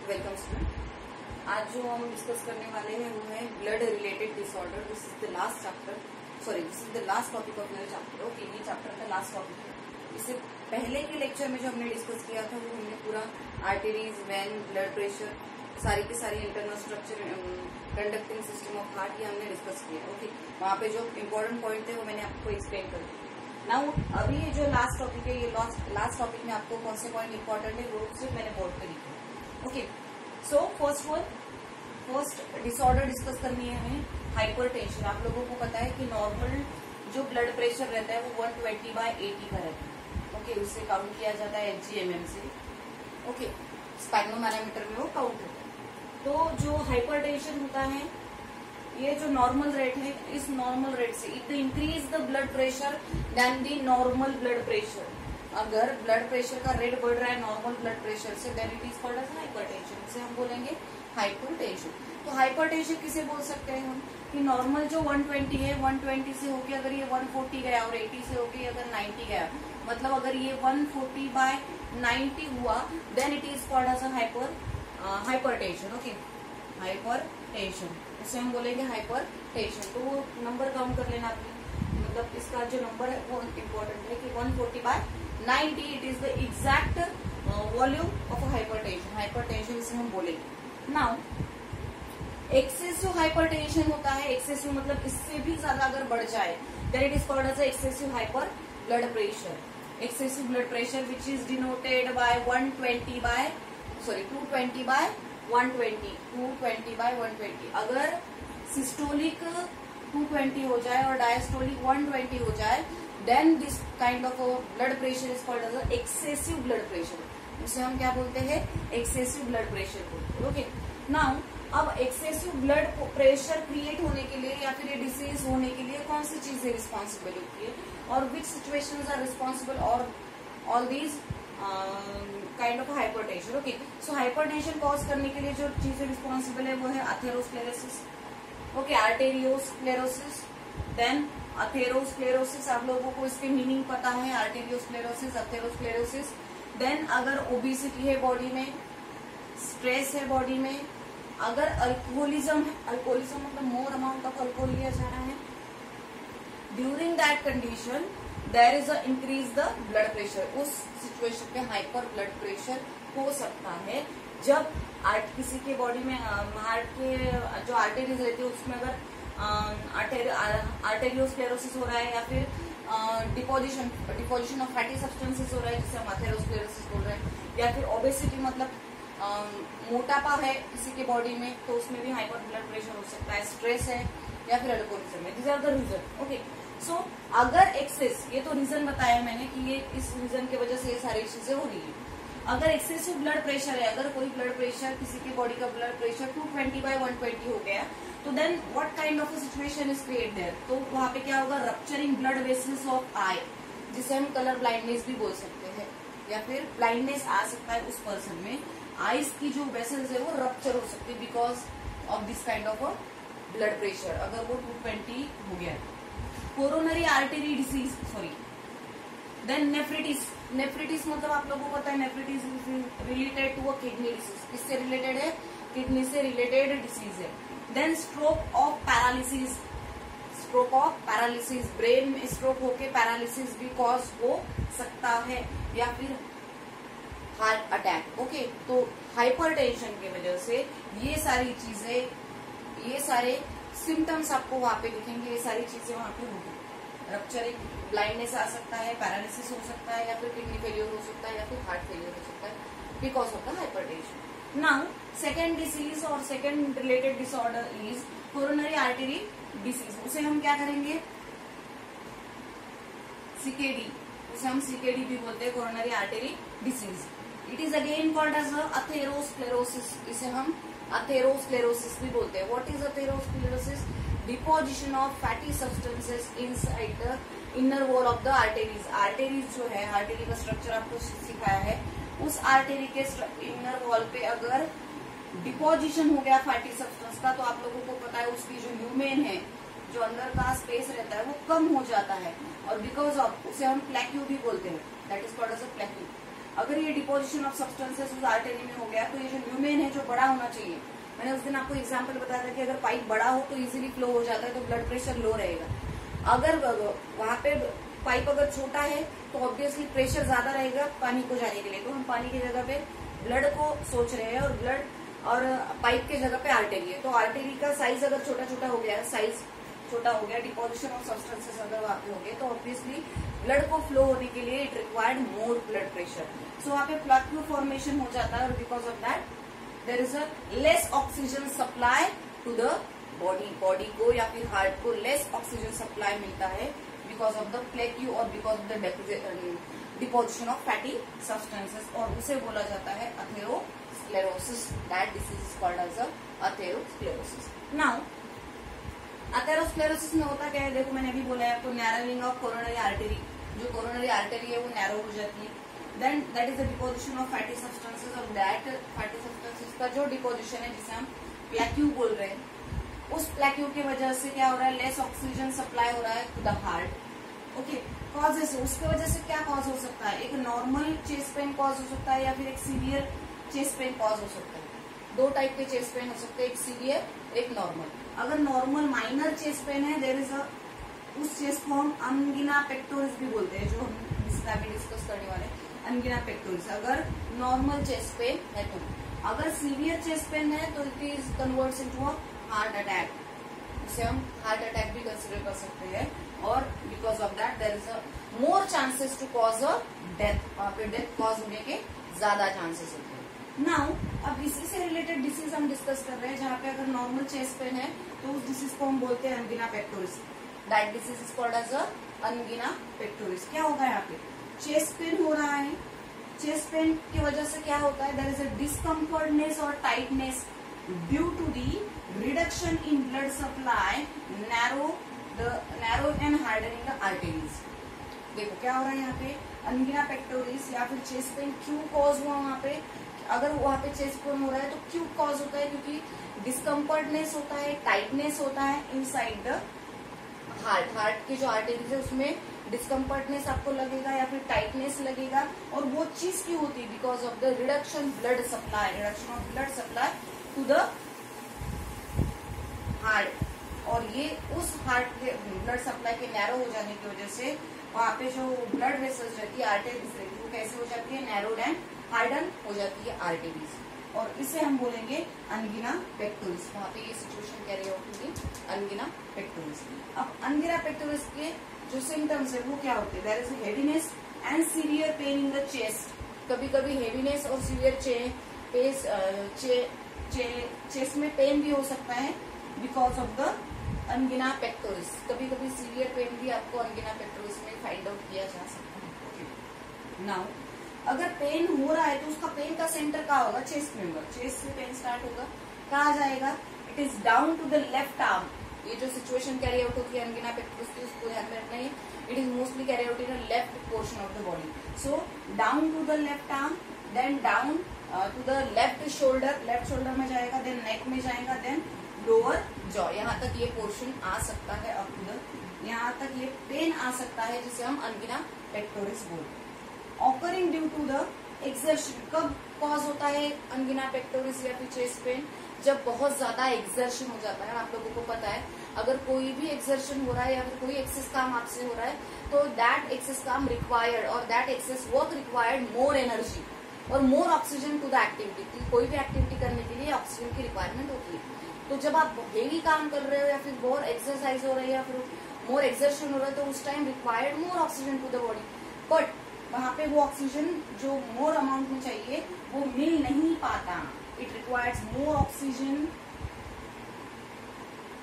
Welcome student. आज जो हम डिस्कस करने वाले हैं वो है blood related disorder. This is the last chapter, this is the last topic of your chapter. Okay, ये चैप्टर का लास्ट टॉपिक है। इससे पहले के लेक्चर में जो हमने डिस्कस किया था वो हमने पूरा आर्टरीज, वेन, ब्लड प्रेशर, सारी की सारी internal structure, conducting system of heart, ये हमने डिस्कस किया। ओके, वहाँ पे जो इम्पोर्टेंट पॉइंट थे वो मैंने आपको एक्सप्लेन कर दिया। नाउ अभी ये जो लास्ट टॉपिक है, ये लास्ट टॉपिक में आपको कौन से पॉइंट इंपॉर्टेंट है वो सिर्फ मैंने बोर्ड पे लिखे। Okay, so first disorder discuss करनी है हमें हाइपरटेंशन। आप लोगों को पता है कि नॉर्मल जो ब्लड प्रेशर रहता है वो 120/80 का रहता है। ओके, उससे काउंट किया जाता है HgMM से। ओके, स्पाइनोमैनोमीटर में वो काउंट होता है। तो जो हाइपरटेंशन होता है, ये जो नॉर्मल रेट है, इस नॉर्मल रेट से it increase the blood pressure than the normal blood pressure. अगर ब्लड प्रेशर का रेट बढ़ रहा है नॉर्मल ब्लड प्रेशर से, then it is called as hypertension. इसे हम बोलेंगे हाइपरटेंशन। तो हाइपरटेंशन किसे बोल सकते हैं हम कि नॉर्मल जो 120 है, 120 से होके अगर ये 140 गया और 80 से होके अगर 90 गया, मतलब अगर ये 140/90 हुआ, then it is called as hypertension. Okay, hypertension, इसे हम बोलेंगे हाइपरटेंशन। तो वो नंबर काउंट कर लेना आपने, मतलब इसका जो नंबर है वो इम्पोर्टेंट है कि 140/90 it is the exact volume of hypertension. Hypertension इसे हम बोलेंगे। नाउ एक्सेसिव हाइपरटेंशन होता है, एक्सेसिव मतलब इससे भी ज्यादा अगर बढ़ जाए, then it is called as excessive hyper blood pressure. Excessive blood pressure which is denoted by 220/120। अगर सिस्टोलिक 220 हो जाए और डायस्टोलिक 120 हो जाए, then this kind of blood pressure is called as excessive blood pressure. उसे हम क्या बोलते हैं? एक्सेसिव ब्लड प्रेशर बोलते हैं। ओके, नाउ अब एक्सेसिव ब्लड प्रेशर क्रिएट होने के लिए या फिर ये डिसीज होने के लिए कौन सी चीजें रिस्पॉन्सिबल होती है और विच सिचुएशंस आर रिस्पॉन्सिबल और all these kind of hypertension. Okay, so hypertension cause करने के लिए जो चीजें रिस्पॉन्सिबल है वो है atherosclerosis, okay, arteriosclerosis, then atherosclerosis. आप लोगों को इसके मीनिंग पता है, आर्टेरियोस्क्लेरोसिस, अथेरोस्क्लेरोसिस। देन अगर ओबिसिटी है बॉडी में, स्ट्रेस है बॉडी में, अगर अल्कोहलिज्म मतलब मोर अमाउंट ऑफ अल्कोहल लिया जा रहा है, during that condition there is a increase the blood pressure. उस सिचुएशन पे हाइपर ब्लड प्रेशर हो सकता है जब किसी के बॉडी में हार्ट के जो आर्टेरीज रहती है उसमें अगर आर्टेरियोस्क्लेरोसिस हो रहा है या फिर डिपोजिशन ऑफ फैटी सब्सटेंसेस हो रहा है जिसे हम अथेरोस्क्लेरोसिस बोल रहे हैं, या फिर ओबेसिटी मतलब मोटापा है किसी के बॉडी में, तो उसमें भी हाइपर ब्लड प्रेशर हो सकता है। स्ट्रेस है या फिर अल्कोहलिज्म है, this are the reason. Okay, so अगर एक्सेस, ये तो रीजन बताया मैंने कि ये इस रीजन की वजह से ये सारी चीजें हो रही है। अगर एक्सेसिव ब्लड प्रेशर है, अगर कोई ब्लड प्रेशर, किसी के बॉडी का ब्लड प्रेशर 220/120 हो गया, तो then what kind of situation is create there? तो वहां पे क्या होगा? Rupturing blood vessels of eye, जिसे हम कलर ब्लाइंडनेस भी बोल सकते हैं, या फिर ब्लाइंडनेस आ सकता है उस पर्सन में। आईज की जो वेसल्स है वो रप्चर हो सकती है because of this kind of blood pressure, अगर वो 220 हो गया। Coronary artery disease, then nephritis मतलब आप लोगों को पता है nephritis related to a kidney disease. किससे रिलेटेड है? किडनी से रिलेटेड डिसीज है। Then stroke of paralysis, brain में स्ट्रोक होके पैरालिसिस भी कॉज हो सकता है, या फिर हार्ट अटैक। ओके, तो हाइपरटेंशन की वजह से ये सारी चीजें, ये सारे सिम्टम्स आपको वहां पे दिखेंगे, ये सारी चीजें वहां पे होंगी। रप्चरिंग, ब्लाइंडनेस आ सकता है, पैरालिसिस हो सकता है, या फिर किडनी फेलियर हो सकता है, या फिर हार्ट फेलियर हो सकता है because of the hypertension. Now second disease और second related disorder is coronary artery disease. उसे हम क्या करेंगे? सीकेडी, उसे हम सीकेडी भी बोलते हैं, coronary artery disease. It is again called as atherosclerosis, इसे हम अथेरोस्क्लेरोसिस भी बोलते हैं। What is atherosclerosis? Deposition of fatty substances inside the inner wall of the arteries. Arteries जो है, आर्टेरी का स्ट्रक्चर आपको सिखाया है, उस आर्टेरी के इनर वॉल पे अगर डिपोजिशन हो गया फैटी सब्सटेंस का, तो आप लोगों को पता है उसकी जो ल्यूमेन है, जो अंदर का स्पेस रहता है वो कम हो जाता है, और बिकॉज ऑफ उसे हम प्लेक्यू भी बोलते हैं, that is called as a plaque. अगर ये डिपोजिशन ऑफ सब्सटेंसेस उस आर्टरी में हो गया तो ये जो ल्यूमेन है जो बड़ा होना चाहिए, मैंने उस दिन आपको एग्जांपल बताया था कि अगर पाइप बड़ा हो तो इजीली फ्लो हो जाता है, तो ब्लड प्रेशर लो रहेगा। अगर वहां पे पाइप अगर छोटा है तो ऑब्वियसली प्रेशर ज्यादा रहेगा पानी को जाने के लिए, तो हम पानी की जगह पे ब्लड को सोच रहे हैं और ब्लड और पाइप के जगह पे आर्टरी है। तो आर्टरी का साइज अगर छोटा छोटा हो गया, साइज छोटा हो गया, डिपोजिशन ऑफ सब्सटेंसेस अगर वहां पे हो गए, तो ऑब्वियसली ब्लड को फ्लो होने के लिए it required more blood pressure. So वहां पे प्लाक्यू फॉर्मेशन हो जाता है और because of that there is a less oxygen supply to the body को या फिर हार्ट को लेस ऑक्सीजन सप्लाई मिलता है बिकॉज ऑफ द प्लेक्यू और because of the deposition of fatty substances, और उसे बोला जाता है atherosclerosis. That disease is called as atherosclerosis. Now atherosclerosis में होता क्या है, देखो मैंने अभी बोला है आपको, नैरोइंग ऑफ कोरोनरी आर्टरी, जो कोरोनरी आर्टरी है वो नैरो हो जाती है। Then that is the deposition of fatty substances, और दैट फैटी सब्सटेंसेस का जो डिपोजिशन है जिसे हम प्लेक्यू बोल रहे हैं, उस प्लेक्यू की वजह से क्या हो रहा है, लेस ऑक्सीजन सप्लाई हो रहा है to the heart. Okay, causes, उसके वजह से क्या कॉज हो सकता है, एक नॉर्मल चेस्ट पेन कॉज हो सकता है या फिर एक सीवियर चेस्ट पेन कॉज हो सकता है। दो टाइप के चेस्ट पेन हो सकते हैं, एक सीवियर एक नॉर्मल। अगर नॉर्मल माइनर चेस्ट पेन है, देयर इज अ, उस चेस्ट को हम अंगिना पेक्टोरिस भी बोलते हैं, जो हम इसका भी डिस्कस करने वाले हैं, अंगिना पेक्टोरिस। अगर नॉर्मल चेस्ट पेन है तो, अगर सीवियर चेस्ट पेन है तो it is converts into a heart attack, उसे हम हार्ट अटैक भी कंसिडर कर सकते हैं, और because of that there is a more chances to cause a death, वहां पे डेथ कॉज होने के ज्यादा चांसेस होते हैं। नाउ अब इसी से रिलेटेड डिसीज हम डिस्कस कर रहे हैं, जहाँ पे अगर नॉर्मल चेस्ट पेन है तो उस डिसीज को हम बोलते हैं angina pectoris. That disease is called as a angina pectoris. क्या होगा यहाँ पे, चेस्ट पेन हो रहा है, चेस्ट पेन की वजह से क्या होता है, देयर इज अ डिस्कम्फर्टनेस और tightness due to the reduction in blood supply, narrow and hardening the arteries. देखो क्या हो रहा है यहाँ पे, अंगिना पेक्टोरिस या फिर चेस्ट पेन क्यों कॉज हुआ वहां पे, अगर वहां पे चेस्ट पेन हो रहा है तो क्यों कॉज होता है, क्योंकि डिस्कम्फर्टनेस होता है, टाइटनेस होता है इनसाइड द हार्ट। हार्ट की जो आर्टरीज है उसमें डिस्कम्फर्टनेस आपको लगेगा या फिर टाइटनेस लगेगा, और वो चीज क्यों होती है, because of the reduction blood supply, reduction of blood supply to the heart. और ये उस हार्ट के ब्लड सप्लाई के नैरो हो जाने की वजह से वहां पे जो ब्लड वेसल्स रहती है, आर्टरीज रहती है, वो कैसे हो जाती है, नैरोड एंड हार्डन हो जाती है आर्टरीज, और इसे हम बोलेंगे अंगिना पेक्टोरिस। वहां पे ये सिचुएशन कैरी आउट होगी अंगिना पेक्टोरिस। अब अंगिना पेक्टोरिस के जो सिम्टम्स है वो क्या होते हैं, there is heaviness and severe pain in the chest. कभी कभी हेवीनेस और सीवियर चेस्ट में पेन भी हो सकता है बिकॉज ऑफ द अंगिना पेक्टोरिस। कभी कभी सीवियर पेन भी आपको अंगिना पेक्टोरिस में फाइंड आउट किया जा सकता है। नाउ अगर पेन हो रहा है तो उसका पेन का सेंटर कहाँ होगा, चेस्ट में होगा, चेस्ट से पेन स्टार्ट होगा, कहाँ जाएगा, it is down to the left arm. ये जो सिचुएशन कैरी आउट होती है अंगिना पेक्टोरिस की, उसको ध्यान में रखना है, it is mostly carry out in the left portion of the body. So down to the left arm, then down to the left shoulder में जाएगा, देन नेक में जाएगा, देन लोअर जॉ, यहाँ तक ये पोर्शन आ सकता है, अप टू द यहाँ तक ये पेन आ सकता है, जिसे हम अंगिना पेक्टोरिस बोलते हैं। Occurring due to the exertion, कब कॉज होता है अंगिना पेक्टोरिस या फिर चेस्ट पेन, जब बहुत ज्यादा एक्सर्शन हो जाता है। आप लोगों को पता है अगर कोई भी एक्सर्शन हो रहा है या फिर कोई एक्सेस काम आपसे हो रहा है तो दैट एक्सेस काम रिक्वायर्ड और that excess work required more energy और more oxygen to the activity. कोई भी एक्टिविटी करने के लिए ऑक्सीजन की रिक्वायरमेंट होती है। तो जब आप हेवी काम कर रहे हो या फिर मोर एक्सरसाइज हो रही है या फिर मोर एक्सर्शन हो रहा है तो उस time required more oxygen to the body, but वहां पे वो ऑक्सीजन जो मोर अमाउंट में चाहिए वो मिल नहीं पाता। इट रिक्वायर्स मोर ऑक्सीजन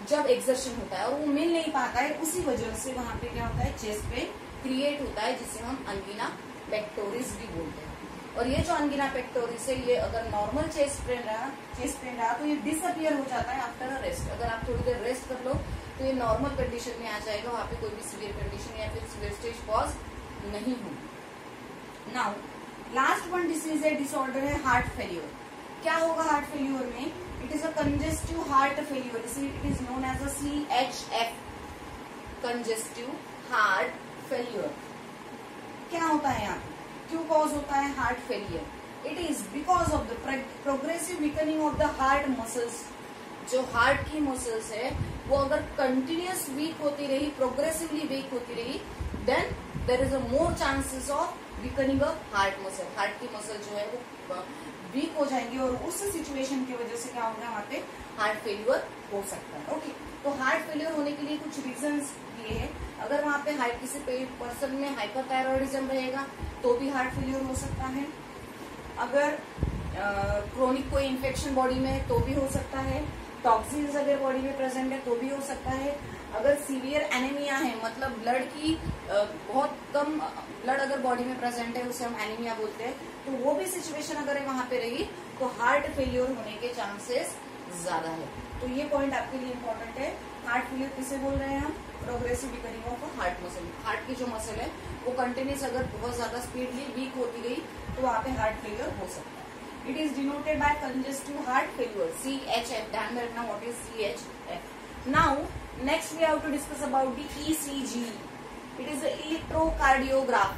जब एक्सर्शन होता है और वो मिल नहीं पाता है, उसी वजह से वहां पे क्या होता है, चेस्ट पेन क्रिएट होता है, जिसे हम अंगिना पेक्टोरिस भी बोलते हैं। और ये जो अंगिना पेक्टोरिस है, ये अगर नॉर्मल चेस्ट पेन रहा तो ये डिसअपियर हो जाता है आफ्टर अ रेस्ट। अगर आप थोड़ी देर रेस्ट कर लो तो ये नॉर्मल कंडीशन में आ जाएगा, वहां पे कोई भी सीवियर कंडीशन या फिर सीवियर स्टेज कॉज नहीं होगी। नाउ लास्ट वन डिसीज है, डिसऑर्डर है हार्ट फेल्यूर। क्या होगा हार्ट फेल्यूर में, it is a congestive heart failure, it is known as a CHF, congestive heart failure. क्या होता है यहाँ क्यों कॉज होता है heart failure? It is because of the progressive weakening of the heart muscles. जो heart की मसल्स है वो अगर कंटिन्यूस वीक होती रही, प्रोग्रेसिवली वीक होती रही, then there is a more chances of weakening of heart muscle. Heart की मसल जो है वो वीक हो जाएंगी और उस सिचुएशन की वजह से क्या होगा, वहां पे हार्ट फेल्यूर हो सकता है। ओके, तो हार्ट फेल्यूर होने के लिए कुछ रीजंस ये है। अगर वहां पे किसी पर्सन में हाइपरथायरॉयडिज्म रहेगा तो भी हार्ट फेल्यूर हो सकता है। अगर क्रोनिक कोई इन्फेक्शन बॉडी में है तो भी हो सकता है। टॉक्सिन्स अगर बॉडी में प्रेजेंट है तो भी हो सकता है। अगर सीवियर एनीमिया है, मतलब ब्लड की बहुत कम ब्लड अगर बॉडी में प्रेजेंट है, उसे हम एनीमिया बोलते हैं, तो वो भी सिचुएशन अगर वहां पे रही तो हार्ट फेल्यूर होने के चांसेस ज्यादा है। तो ये पॉइंट आपके लिए इम्पोर्टेंट है। हार्ट फेल्यूर किसे बोल रहे हैं हम? Progressive weakening of heart muscle. Heart की जो मसल है वो कंटिन्यूस अगर बहुत ज्यादा स्पीडली वीक होती गई तो वहां पे हार्ट फेल्यूर हो सकता है। It is denoted by congestive heart failure, CHF। ध्यान में रखना what is CHF। Now next we have to discuss about the ECG। It is electrocardiograph.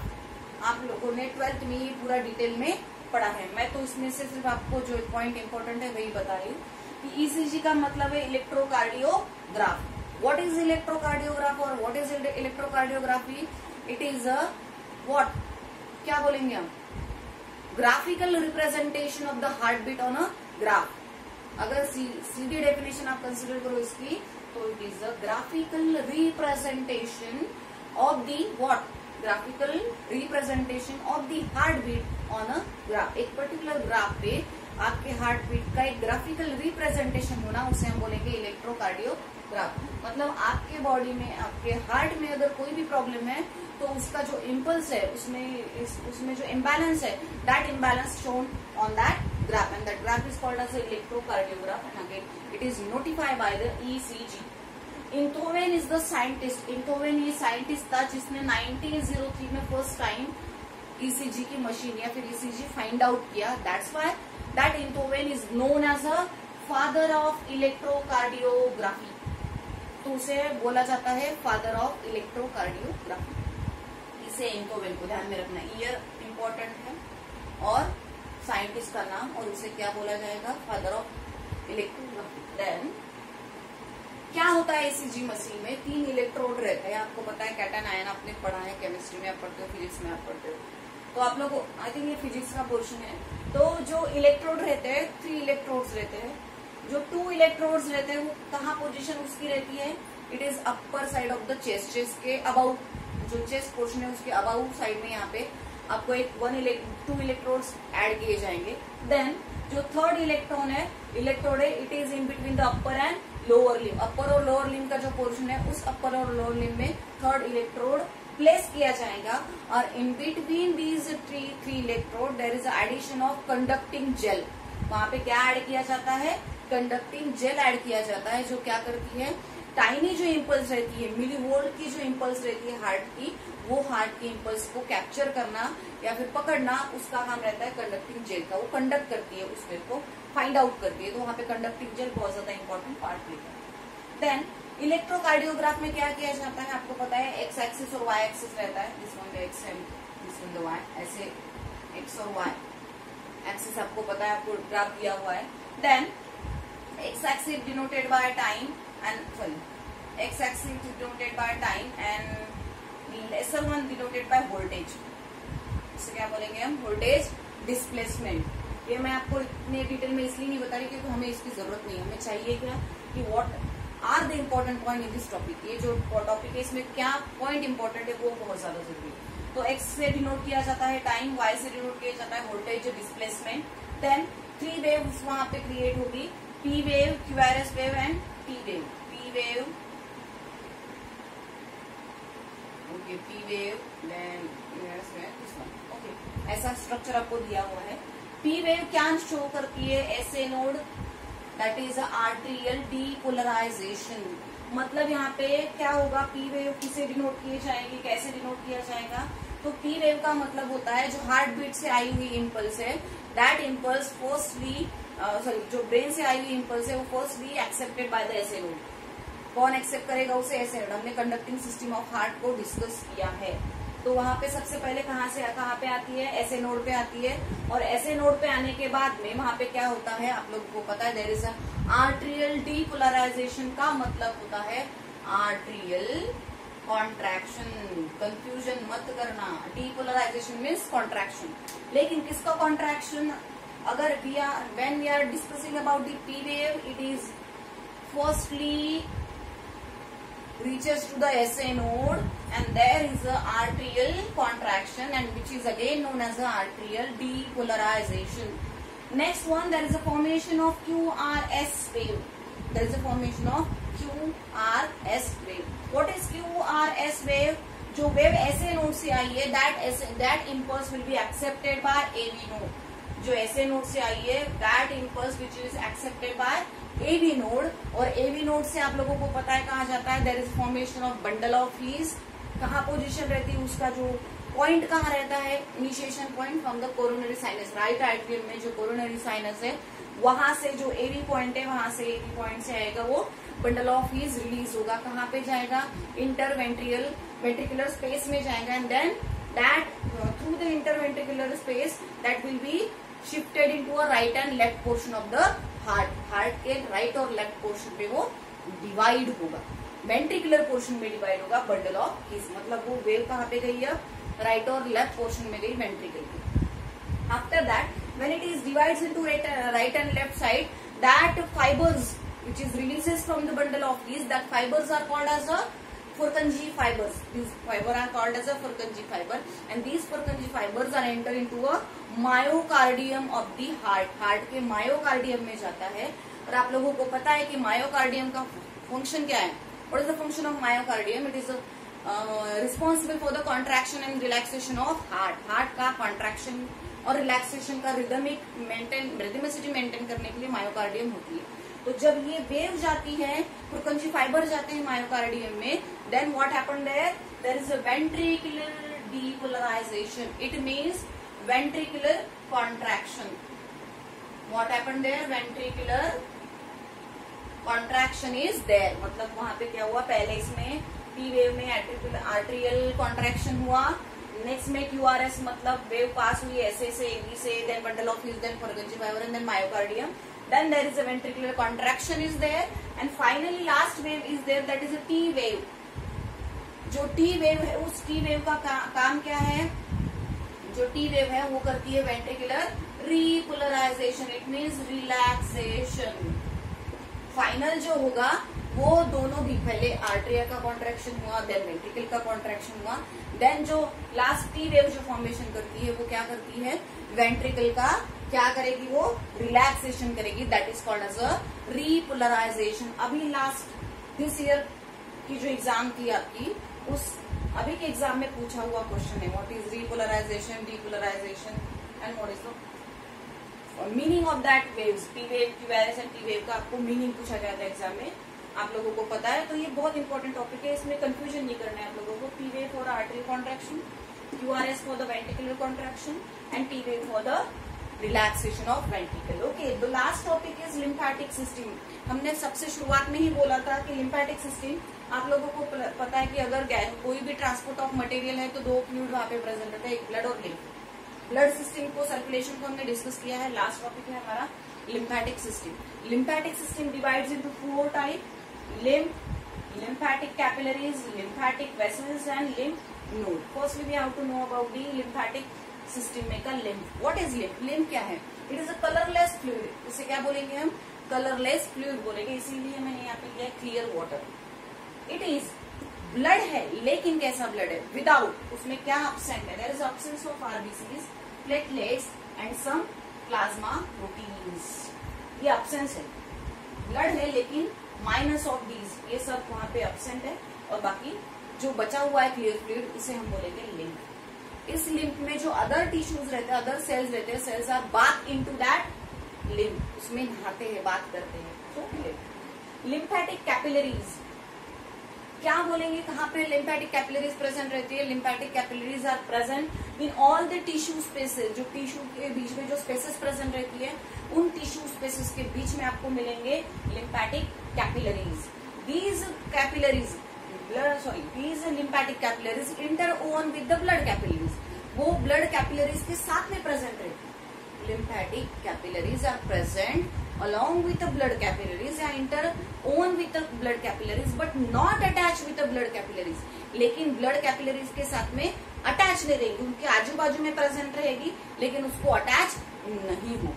आप लोगों ने 12th में ये पूरा डिटेल में पढ़ा है। मैं तो इसमें से सिर्फ आपको जो पॉइंट इंपॉर्टेंट है वही बता रही हूँ कि ECG का मतलब है इलेक्ट्रोकार्डियोग्राफ। व्हाट इज इलेक्ट्रोकार्डियोग्राफ और what is electrocardiography? It is what, क्या बोलेंगे हम? Graphical representation of the heart beat on a graph. अगर सीधी डेफिनेशन आप कंसिडर करो इसकी तो it is a graphical representation of the what? Graphical representation of the heart beat on a graph. एक पर्टिकुलर ग्राफ पे आपके हार्ट बीट का एक ग्राफिकल रिप्रेजेंटेशन होना, उसे हम बोलेंगे इलेक्ट्रोकार्डियोग्राफ। मतलब आपके बॉडी में, आपके हार्ट में अगर कोई भी प्रॉब्लम है तो उसका जो इम्पल्स है, उसमें जो इम्बैलेंस है, that imbalance shown on that graph and that graph is called as electrocardiograph and again it is notified by the ECG। Einthoven is the scientist. Einthoven ये साइंटिस्ट था जिसने 1903 में फर्स्ट टाइम ECG की machine या फिर ECG find out किया। That's why that Einthoven is known as a father of electrocardiography. तो उसे बोला जाता है फादर ऑफ इलेक्ट्रोकार्डियोग्राफी। इसे इंथोवेन को ध्यान में रखना, ईयर इंपॉर्टेंट है और साइंटिस्ट का नाम, और उसे क्या बोला जाएगा? Father of इलेक्ट्रोग्राफी। देन क्या होता है ECG मशीन में? 3 इलेक्ट्रोड रहते हैं। आपको पता है कैटायन आयन आपने पढ़ा है, केमिस्ट्री में आप पढ़ते हो, फिजिक्स में आप पढ़ते हो, तो आप लोग आई थिंक ये फिजिक्स का पोर्शन है। तो जो इलेक्ट्रोड रहते हैं, 3 इलेक्ट्रोड्स रहते हैं। जो 2 इलेक्ट्रोड्स रहते हैं वो कहाँ पोजीशन उसकी रहती है? It is upper side of the chest. Chest के अबाउ, जो चेस्ट पोर्शन है उसके अबाउ साइड में यहाँ पे आपको 2 इलेक्ट्रोड्स ऐड किए जाएंगे। देन जो थर्ड इलेक्ट्रोड है, it is in between the upper and lower limb. Upper और लोअर लिम्ब का जो पोर्शन है, उस अपर और लोअर लिम्ब में थर्ड इलेक्ट्रोड प्लेस किया जाएगा और in between these 3 electrode there is addition of conducting gel. वहां पे क्या ऐड किया जाता है? कंडक्टिंग जेल ऐड किया जाता है, जो क्या करती है? टाइनी जो इम्पल्स रहती है, मिलीवोल्ट की जो इम्पल्स रहती है हार्ट की, वो हार्ट की इम्पल्स को कैप्चर करना या फिर पकड़ना, उसका काम रहता है कंडक्टिंग जेल का। वो कंडक्ट करती है, उस वेव को फाइंड आउट करती है, तो वहां पे कंडक्टिंग जेल बहुत ज्यादा इंपॉर्टेंट पार्ट प्ले करता है। देन इलेक्ट्रोकार्डियोग्राफ में क्या किया जाता है? आपको पता है एक्स एक्सिस और वाई एक्सिस रहता है। This one the X and this one the Y, ऐसे एक्स और वाई एक्सिस आपको पता है, आपको ग्राफ दिया हुआ है। Then X axis denoted by time and x axis denoted by time and lesser one denoted by voltage। इसे क्या बोलेंगे हम? Voltage displacement. ये मैं आपको इतने डिटेल में इसलिए नहीं बता रही क्योंकि हमें इसकी जरूरत नहीं है। हमें चाहिए क्या कि what are the important point in this topic. ये जो टॉपिक है इसमें क्या पॉइंट इंपॉर्टेंट है वो बहुत ज्यादा जरूरी है। तो x से डिनोट किया जाता है टाइम, y से डिनोट किया जाता है वोल्टेज डिस्प्लेसमेंट। देन 3 वेव्स वहां पे क्रिएट होगी, P wave, QRS wave and T wave. P wave, okay, P wave, then QRS wave, this one. Okay, ऐसा स्ट्रक्चर आपको दिया हुआ है। P वेव क्या शो करती है? ऐसे node, that is arterial depolarization. मतलब यहाँ पे क्या होगा? P वेव किसे डिनोट किए जाएंगे, कैसे डिनोट किया जाएगा? तो P वेव का मतलब होता है जो हार्ट बीट से आई हुई इम्पल्स है, दैट इम्पल्स फर्स्टली जो ब्रेन से आई हुई इम्पल्स है वो firstly accepted by the essay node. कौन एक्सेप्ट करेगा उसे? एसे नोड। हमने कंडक्टिंग सिस्टम ऑफ हार्ट को डिस्कस किया है। तो वहां पे सबसे पहले कहाँ पे आती है, ऐसे नोड पे आती है, और ऐसे नोड पे आने के बाद में वहां पे क्या होता है आप लोगों को पता है, there is a arterial depolarization का मतलब होता है आर्टरियल कॉन्ट्रैक्शन। कंफ्यूजन मत करना, डीपोलराइजेशन मीन्स कॉन्ट्रैक्शन। लेकिन किसका कॉन्ट्रैक्शन, अगर when we are discussing about the P wave, it is firstly reaches to the SA node and there is a arterial contraction and which is again known as a arterial depolarization. Next one, there is a formation of QRS wave. There is a formation of QRS wave. What is QRS wave? जो wave SA node से आई है, that impulse will be accepted by AV node. जो SA node से आई है, that impulse which is accepted by AV node, और AV node से आप लोगों को पता है कहाँ जाता है, there is formation of bundle of lees. कहाँ पोजीशन रहती है उसका, जो पॉइंट कहाँ रहता है, initiation point from the coronary sinus, right atrium में जो कोरोनरी साइनस है वहां से जो AV पॉइंट है, वहां से AV पॉइंट से आएगा वो बंडल ऑफ लीज रिलीज होगा, कहाँ पे जाएगा, इंटरवेंट्रिकुलर स्पेस में जाएगा, and then that through the interventricular space that will be shifted into a right and left portion of the heart के राइट और लेफ्ट पोर्शन पे वो डिवाइड होगा, वेंट्रिकुलर पोर्शन में डिवाइड होगा बंडल ऑफ लीज। मतलब वो वेव कहाँ पे गई है, राइट और लेफ्ट पोर्शन में गई, वेंट्रिकल की। After that when it is divides into right and left side, that fibres which is releases from the bundle of leaves, that fibers are called as a Purkinje fibers. These fibers are called as a Purkinje fiber, and these Purkinje fibers are enter into a myocardium of the heart. Heart के myocardium में जाता है, और आप लोगों को पता है कि मायोकार्डियम का फंक्शन क्या है। What is the function of myocardium? It is responsible for the contraction and relaxation of heart. Heart का contraction और रिलैक्सेशन का रिदमिसिटी मेंटेन करने के लिए मायोकार्डियम होती है। तो जब ये वेव जाती है, पुरकंजी फाइबर जाते हैं मायोकार्डियम में, then what happened there is a ventricular depolarization, it means ventricular contraction. What happened there, ventricular contraction is there, मतलब वहां पे क्या हुआ, पहले इसमें पी वेव में आर्टेरियल कॉन्ट्रैक्शन हुआ, नेक्स्ट में QRS मतलब वेव पास हुई ऐसे से AV से, then bundle of leaves, then Purkinje fiber and then myocardium, then there is a ventricular contraction is there, and finally last wave is there, that is a T wave. जो T wave है, उस T wave का काम क्या है, जो T wave है वो करती है ventricular repolarization, it means relaxation. Final जो होगा वो दोनों भी, पहले आर्टेरिया का कॉन्ट्रैक्शन हुआ, देन वेंट्रिकल का कॉन्ट्रैक्शन हुआ, देन जो लास्ट T वेव जो फॉर्मेशन करती है वो क्या करती है, वेंट्रिकल का क्या करेगी, वो रिलैक्सेशन करेगी, that is called as a repolarization. अभी लास्ट दिस ईयर की जो एग्जाम थी आपकी, उस अभी के एग्जाम में पूछा हुआ क्वेश्चन है, what is repolarization, depolarization and what is the meaning of that waves, P wave, QRS and T wave का आपको मीनिंग पूछा गया था एग्जाम में, आप लोगों को पता है। तो ये बहुत इंपॉर्टेंट टॉपिक है, इसमें कंफ्यूजन नहीं करना है आप लोगों को। P wave for arterial contraction, QRS for the ventricular contraction and T wave for the relaxation of ventricle. Okay, the last topic is lymphatic system. हमने सबसे शुरुआत में ही बोला था कि लिम्फेटिक सिस्टम आप लोगों को पता है कि अगर कोई भी ट्रांसपोर्ट ऑफ मटेरियल है तो दो फ्लूइड वहां पे प्रेजेंट रहता है, एक ब्लड और लिम्फ। ब्लड सिस्टम को, सर्कुलेशन को हमने डिस्कस किया है। लास्ट टॉपिक है हमारा lymphatic system. Lymphatic system divides into 4 type, lymphatic capillaries, lymphatic vessels and lymph node. Firstly we have to know about the lymphatic system में का lymph. What is lymph? Lymph क्या है? It is a colorless fluid. इसे क्या बोलेंगे हम? Colorless fluid बोलेंगे, इसीलिए मैंने यहाँ पे लिया clear water. It is blood है, लेकिन कैसा blood है? Without, उसमें क्या absent है? There is absence of RBCs, platelets and some plasma proteins. ये absence है. Blood है लेकिन माइनस ऑफ दीज, ये सब वहां पे एब्सेंट है, और बाकी जो बचा हुआ है क्लियर फ्लूइड उसे हम बोलेंगे लिम्फ। इस लिम्फ में जो अदर टिश्यूज रहते हैं, अदर सेल्स रहते हैं, cells are bath into that lymph, उसमें नहाते हैं, बात करते हैं, तो लिम्फेटिक कैपिलरीज क्या बोलेंगे, कहाँ पे लिम्फेटिक कैपिलरीज प्रेजेंट रहती है? Lymphatic capillaries are present in all the tissue spaces. जो टिश्यू के बीच में जो स्पेसेस प्रेजेंट रहती है, उन टिश्यू स्पेसेस के बीच में आपको मिलेंगे lymphatic capillaries. These capillaries these lymphatic capillaries interwoven with the blood capillaries. वो blood capillaries के साथ में present रहती है. Lymphatic capillaries are present along with the blood capillaries या interwoven with the blood capillaries but not attached with the blood capillaries. लेकिन blood capillaries के साथ में अटैच नहीं रहेगी, उनके आजू बाजू में प्रेजेंट रहेगी लेकिन उसको अटैच नहीं हो.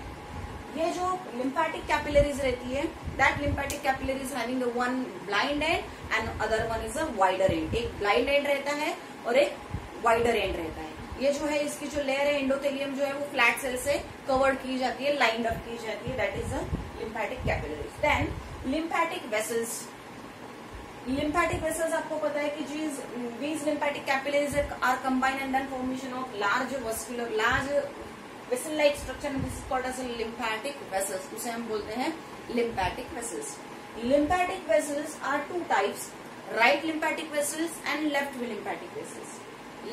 ये जो lymphatic capillaries रहती है, that lymphatic capillaries having a one blind end and other one is a wider end. एक blind end रहता है और एक wider end रहता है. ये जो है इसकी जो लेयर है एंडोथेलियम जो है वो फ्लैट सेल से कवर्ड की जाती है, लाइंड अप की जाती है. That is a lymphatic capillaries. Then lymphatic vessels. Lymphatic vessels आपको पता है कि these lymphatic capillaries are combined and then formation of large vessel-like structure and this is called as a lymphatic vessels. उसे हम बोलते हैं lymphatic vessels. Lymphatic vessels are two types, right lymphatic vessels and left lymphatic vessels.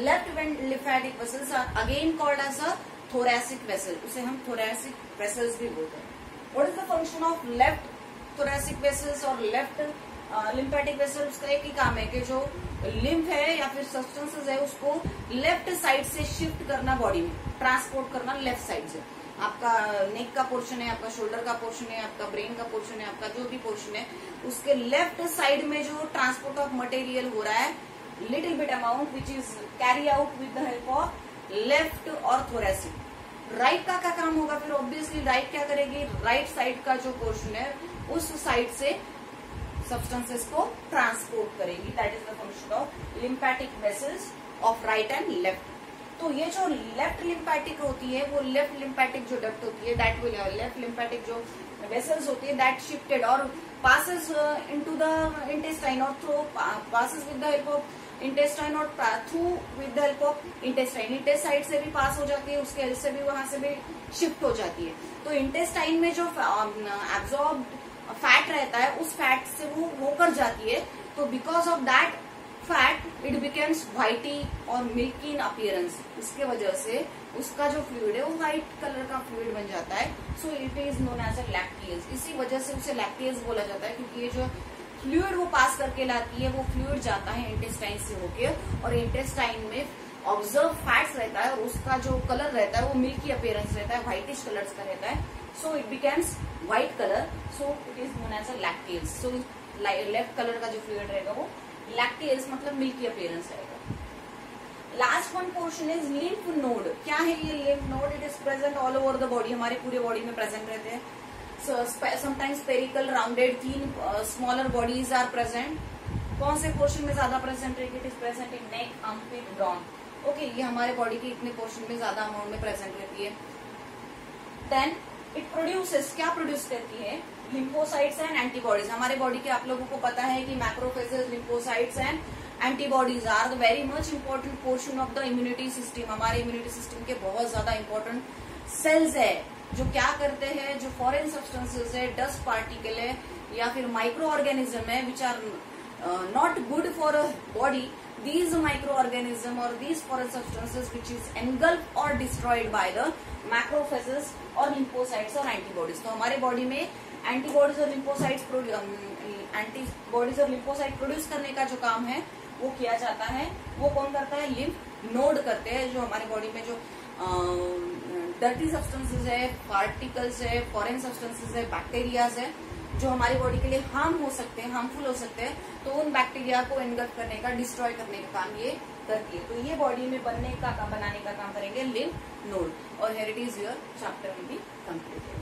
Left lymphatic vessels are again called as a thoracic vessel. उसे हम thoracic vessels भी बोलते हैं. What is the function of left thoracic vessels और left lymphatic vessels? उसका एक ही काम है कि जो लिम्फ है या फिर सब्सटेंसेस है उसको लेफ्ट साइड से शिफ्ट करना, बॉडी में ट्रांसपोर्ट करना लेफ्ट साइड से. आपका नेक का पोर्शन है, आपका शोल्डर का पोर्शन है, आपका ब्रेन का पोर्शन है, आपका जो भी पोर्शन है उसके लेफ्ट साइड में जो ट्रांसपोर्ट ऑफ मटेरियल हो रहा है little bit amount which is carry out with the help of left और थोरेसिक. राइट का क्या काम होगा फिर? ऑब्वियसली राइट क्या करेगी? राइट साइड का जो पोर्शन है उस साइड से सब्सटेंसेस को ट्रांसपोर्ट करेगी. That is the function of lymphatic vessels of right and left. तो ये जो लेफ्ट लिम्फैटिक होती है वो लेफ्ट लिम्फैटिक जो डक्ट होती है दैट विल लेफ्ट लिम्फैटिक जो वेसल्स होती है दैट शिफ्टेड और passes into the intestine or through passes with the help of intestine or through with the help of intestine. Intestine से भी पास हो जाती है, उसके हेल्प से भी वहां से भी शिफ्ट हो जाती है. तो इंटेस्टाइन में जो एब्जॉर्ब फैट रहता है उस फैट से वो होकर जाती है. तो because of that fat it becomes whitey और मिल्की इन अपीयरेंस. इसके वजह से उसका जो फ्लूइड है वो व्हाइट कलर का फ्लूइड बन जाता है. So it is known as a lactase. इसी वजह से उसे लैक्टेज बोला जाता है क्योंकि ये जो फ्लूइड वो पास करके लाती है वो फ्लूइड जाता है इंटेस्टाइन से होके और इंटेस्टाइन में ऑब्जर्व फैट्स रहता है और उसका जो कलर रहता है वो मिल्की अपीयरेंस रहता है, व्हाइटिश कलर का रहता है. So it becames white colour. So it is known as a lactase. So left colour का जो फ्लूइड रहेगा वो लैक्टेज मतलब मिल्की अपीयरेंस रहेगा. Last one portion is lymph node. क्या है ये lymph node? It is present all over the body. हमारे पूरे बॉडी में प्रेजेंट रहते हैं. Sometimes spherical, rounded, thin, smaller bodies are present. कौन से पोर्शन में ज्यादा प्रेजेंट रहेगी? It is present in neck, armpit, brawn. Okay, ये हमारे बॉडी के इतने पोर्शन में ज्यादा अमाउंट में प्रेजेंट रहती है. देन इट प्रोड्यूसेस, क्या प्रोड्यूस करती है? Lymphocytes and antibodies. हमारे बॉडी के आप लोगों को पता है कि macrophages, lymphocytes and antibodies are the very much important portion of the immunity system. हमारे इम्यूनिटी सिस्टम के बहुत ज्यादा इम्पोर्टेंट सेल्स है जो क्या करते हैं, जो फॉरेन सब्सटेंसेस है, डस्ट पार्टिकल है या फिर माइक्रो ऑर्गेनिज्म है which are not good for a body. These microorganism or these foreign substances which is engulfed or destroyed by the macrophages or lymphocytes or antibodies. तो हमारे body में antibodies और lymphocytes produce करने का जो काम है वो किया जाता है. वो कौन करता है? लिम्फ नोड करते हैं. जो हमारे बॉडी में जो डर्टी सब्सटेंसेस है, पार्टिकल्स है, फॉरेन सब्सटेंसेस है, बैक्टीरियाज है जो हमारी बॉडी के लिए हार्मफुल हो सकते हैं, तो उन बैक्टीरिया को एनगल्फ करने का, डिस्ट्रॉय करने का काम ये करती है. तो ये बॉडी में बनाने का काम करेंगे लिम्फ नोड. और here it is your chapter will be completed.